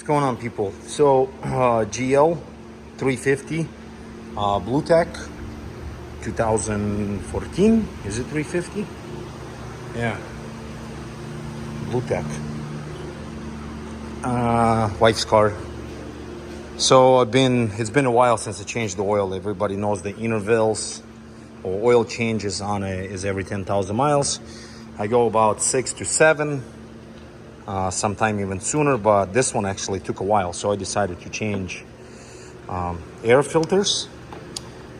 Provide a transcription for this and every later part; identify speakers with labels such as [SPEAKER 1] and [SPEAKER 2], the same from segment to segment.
[SPEAKER 1] What's going on, people? So GL 350 Blue Tech 2014. Is it 350? Yeah, Blue Tech. Wife's car. So it's been a while since I changed the oil. Everybody knows the intervals or oil changes on it is every 10,000 miles. I go about 6 to 7. Sometime even sooner, but this one actually took a while, so I decided to change air filters.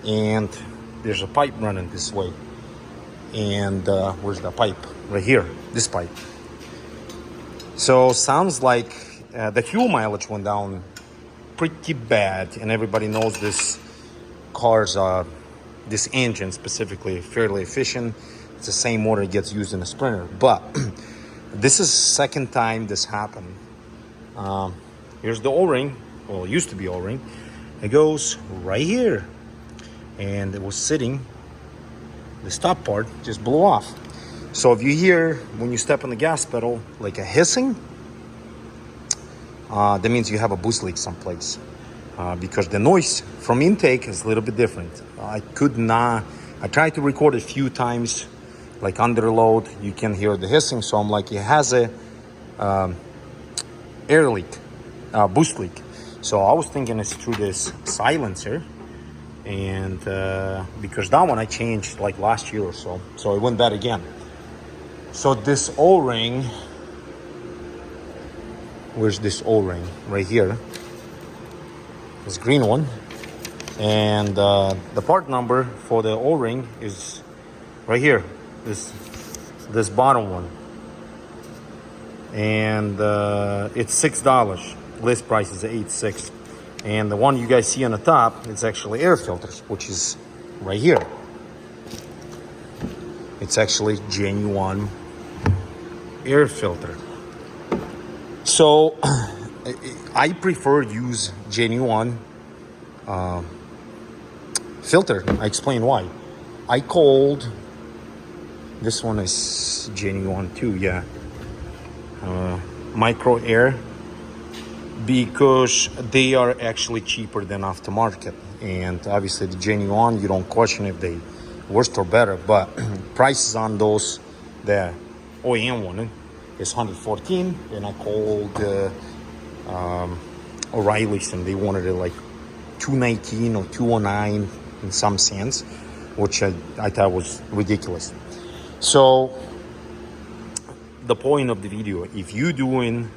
[SPEAKER 1] And there's a pipe running this way, and where's the pipe? Right here, this pipe. So sounds like the fuel mileage went down pretty bad, and everybody knows this this engine specifically fairly efficient. It's the same motor that gets used in a Sprinter, but this is the second time this happened. Here's the O-ring. Well, it used to be O-ring. It goes right here. And it was sitting. The stop part just blew off. So if you hear, when you step on the gas pedal, like a hissing, that means you have a boost leak someplace. Because the noise from intake is a little bit different. I tried to record a few times, like under load, you can hear the hissing. So I'm like, it has a air leak, boost leak. So I was thinking it's through this silencer, and because that one I changed like last year or so, so it went bad again. So this O-ring, where's this O-ring? Right here, this green one, and the part number for the O-ring is right here. This bottom one, and it's $6. List price is $8.6, and the one you guys see on the top, it's actually air filters, which is right here. It's actually genuine air filter. So I prefer use genuine filter. I explain why. I called. This one is genuine too, yeah. Micro Air, because they are actually cheaper than aftermarket. And obviously the genuine, you don't question if they worse or better, but prices on those, the OEM one is $114, and I called O'Reilly's and they wanted it like $219 or $209 in some sense, which I thought was ridiculous. So the point of the video, if you're doing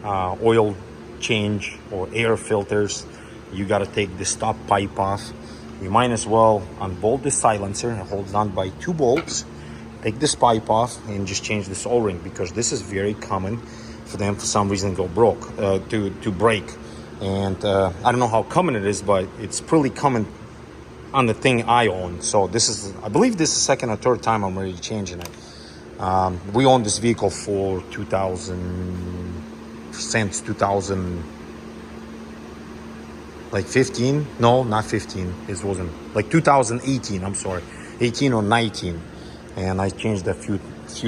[SPEAKER 1] oil change or air filters, you got to take the stop pipe off. You might as well unbolt the silencer. It holds on by 2 bolts. Take this pipe off and just change this O-ring, because this is very common for them for some reason go to break. And I don't know how common it is, but it's pretty common on the thing I own. So I believe this is the second or third time I'm already changing it. We own this vehicle for since 2015. No, not 15. It wasn't like 2018. I'm sorry, 18 or 19, and I changed a few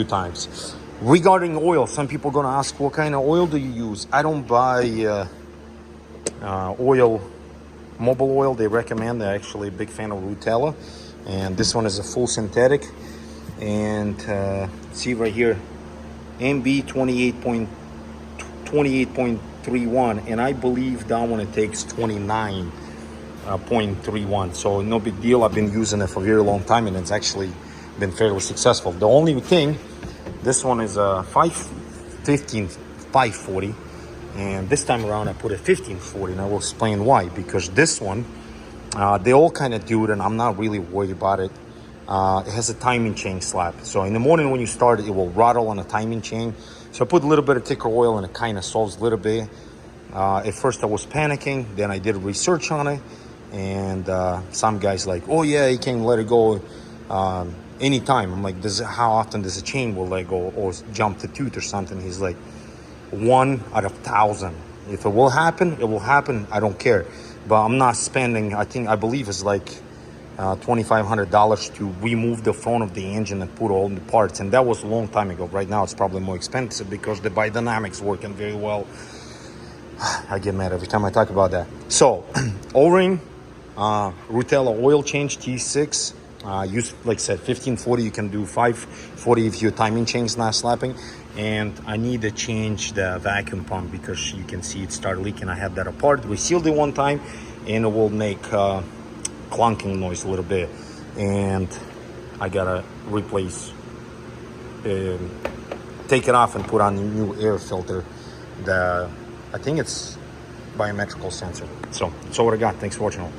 [SPEAKER 1] times. Regarding oil, some people are gonna ask, what kind of oil do you use? I don't buy mobile oil. They recommend. They're actually a big fan of Rutella, and this one is a full synthetic. And see right here, MB 28.31, and I believe that one it takes 29.31. So no big deal. I've been using it for a very long time, and it's actually been fairly successful. The only thing, this one is a 540, and this time around I put a 1540, and I will explain why. Because this one, they all kind of do it, and I'm not really worried about it. It has a timing chain slap, so in the morning when you start it will rattle on a timing chain. So I put a little bit of thicker oil, and it kind of solves a little bit. At first I was panicking, then I did research on it, and some guys like, oh yeah, you can let it go anytime. I'm like, how often does a chain will let go or jump the tooth or something? He's like, 1 out of 1,000. If it will happen, it will happen. I don't care, but I'm not spending, I believe it's like $2,500 to remove the front of the engine and put all the parts, and that was a long time ago. Right now it's probably more expensive because the biodynamics working very well. I get mad every time I talk about that. So, O-ring, Rutella oil change T6. Use, like I said, 1540. You can do 540 if your timing chain is not slapping. And I need to change the vacuum pump because you can see it start leaking. I had that apart. We sealed it one time, and it will make clunking noise a little bit. And I gotta replace, take it off and put on a new air filter. I think it's biometrical sensor. So that's all what I got. Thanks for watching.